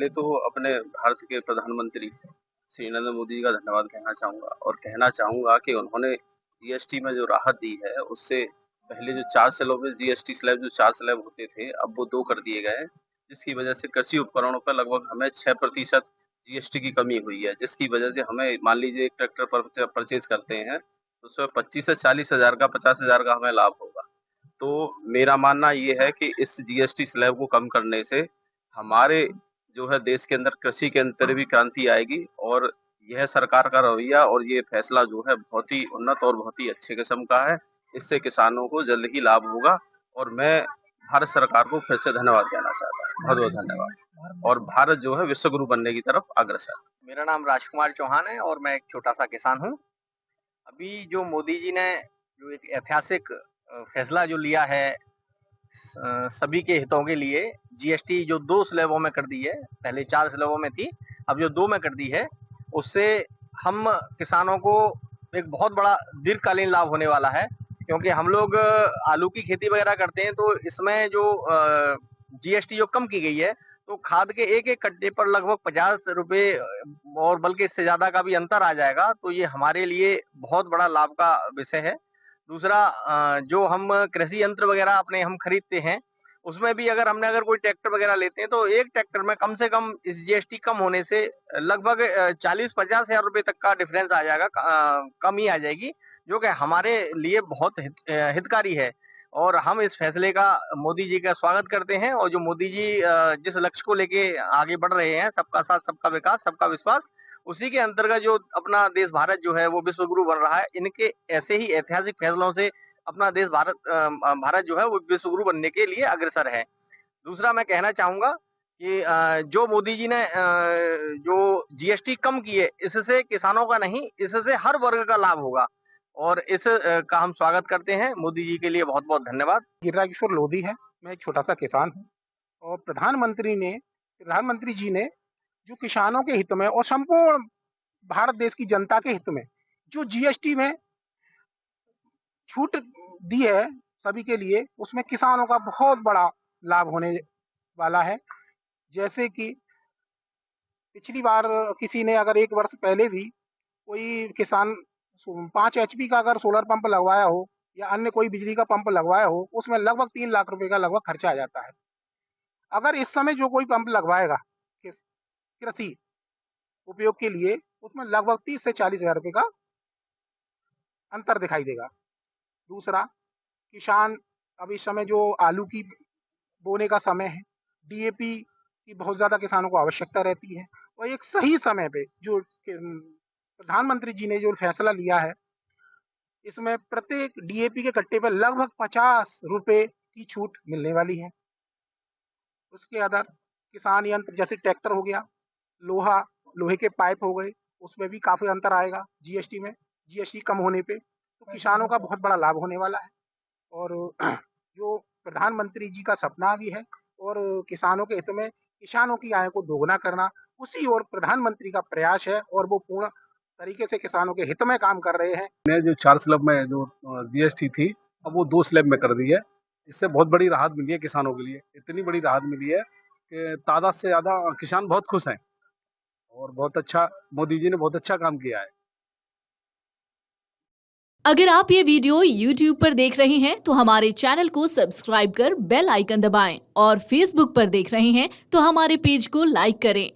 पहले तो अपने भारत के प्रधानमंत्री श्री नरेंद्र मोदी जी का धन्यवाद कहना चाहूँगा और कहना चाहूँगा कि उन्होंने जीएसटी में जो राहत दी है, उससे पहले जो 4 स्लैब में जीएसटी स्लैब जो 4 स्लैब होते थे, अब वो 2 कर दिए गए हैं, जिसकी वजह से कृषि उपकरणों पर लगभग हमें 6% जीएसटी की कमी हुई है, जिसकी वजह से हमें मान लीजिए एक ट्रैक्टर परचेज़ करते हैं, तो उसमें 25 से 40 हज़ार का 50 हज़ार का हमें लाभ होगा। तो मेरा मानना ये है कि इस जीएसटी स्लैब को कम करने से हमारे जो है देश के अंदर कृषि के अंदर भी क्रांति आएगी और यह सरकार का रवैया और ये फैसला जो है बहुत ही उन्नत और बहुत ही अच्छे किस्म का है। इससे किसानों को जल्द ही लाभ होगा और मैं भारत सरकार को फिर से धन्यवाद कहना चाहता हूँ। बहुत-बहुत धन्यवाद और भारत जो है विश्व गुरु बनने की तरफ अग्रसर है। मेरा नाम राजकुमार चौहान है और मैं एक छोटा-सा किसान हूँ। अभी जो मोदी जी ने जो एक ऐतिहासिक फैसला जो लिया है सभी के हितों के लिए, जीएसटी जो 2 स्लैबों में कर दी है, पहले 4 स्लैबों में थी, अब जो 2 में कर दी है, उससे हम किसानों को एक बहुत बड़ा दीर्घकालीन लाभ होने वाला है। क्योंकि हम लोग आलू की खेती वगैरह करते हैं, तो इसमें जो जीएसटी जो कम की गई है, तो खाद के एक-एक कट्टे पर लगभग ₹50 और बल्कि इससे ज़्यादा का भी अंतर आ जाएगा, तो ये हमारे लिए बहुत बड़ा लाभ का विषय है। दूसरा जो हम कृषि यंत्र वगैरह अपने हम खरीदते हैं, उसमें भी अगर कोई ट्रैक्टर वगैरह लेते हैं, तो एक ट्रैक्टर में कम से कम इस जीएसटी कम होने से लगभग 40-50 हज़ार रुपए तक का डिफरेंस आ जाएगा, कमी आ जाएगी, जो कि हमारे लिए बहुत हितकारी है। और हम इस फैसले का मोदी जी का स्वागत करते हैं और जो मोदी जी जिस लक्ष्य को लेके आगे बढ़ रहे हैं, सबका साथ, सबका विकास, सबका विश्वास, उसी के अंतर्गत जो अपना देश भारत जो है वो विश्व गुरु बन रहा है। इनके ऐसे ही ऐतिहासिक फैसलों से अपना देश भारत जो है वो विश्व गुरु बनने के लिए अग्रसर है। दूसरा मैं कहना चाहूँगा कि जो मोदी जी ने जो जीएसटी कम की है, इससे किसानों का नहीं, इससे हर वर्ग का लाभ होगा और इस का हम स्वागत करते हैं। मोदी जी के लिए बहुत-बहुत धन्यवाद। गिरिराज किशोर लोधी है, मैं एक छोटा-सा किसान हूँ और प्रधानमंत्री जी ने जो किसानों के हित में और संपूर्ण भारत देश की जनता के हित में जो जीएसटी में छूट दी है सभी के लिए, उसमें किसानों का बहुत बड़ा लाभ होने वाला है। जैसे कि पिछली बार किसी ने अगर 1 वर्ष पहले भी कोई किसान 5 एचपी का अगर सोलर पंप लगवाया हो या अन्य कोई बिजली का पंप लगवाया हो, उसमें लगभग 3 लाख रुपए का लगभग खर्चा आ जाता है। अगर इस समय जो कोई पंप लगवाएगा कृषि उपयोग के लिए, उसमें लगभग 30 से 40 हज़ार रुपए का अंतर दिखाई देगा। दूसरा, किसान अब इस समय जो आलू की बोने का समय है, डीएपी की बहुत ज़्यादा किसानों को आवश्यकता रहती है और एक सही समय पे जो प्रधानमंत्री जी ने जो फैसला लिया है, इसमें प्रत्येक डीएपी के कट्टे पर लगभग ₹50 की छूट मिलने वाली है। उसके अदर किसान यंत्र जैसे ट्रैक्टर हो गया, लोहे के पाइप हो गए, उसमें भी काफ़ी अंतर आएगा जीएसटी में, जीएसटी कम होने पे, तो किसानों का बहुत बड़ा लाभ होने वाला है। और जो प्रधानमंत्री जी का सपना भी है और किसानों के हित में किसानों की आय को दोगुना करना, उसी ओर प्रधानमंत्री का प्रयास है और वो पूर्ण तरीके से किसानों के हित में काम कर रहे हैं। जो 4 स्लैब में जो जीएसटी थी, अब वो 2 स्लैब में कर दी है। इससे बहुत बड़ी राहत मिली है किसानों के लिए। इतनी बड़ी राहत मिली है कि तादाद से ज़्यादा किसान बहुत खुश हैं और बहुत अच्छा मोदी जी ने बहुत अच्छा काम किया है। अगर आप ये वीडियो YouTube पर देख रहे हैं तो हमारे चैनल को सब्सक्राइब कर बेल आइकन दबाएं और Facebook पर देख रहे हैं तो हमारे पेज को लाइक करें।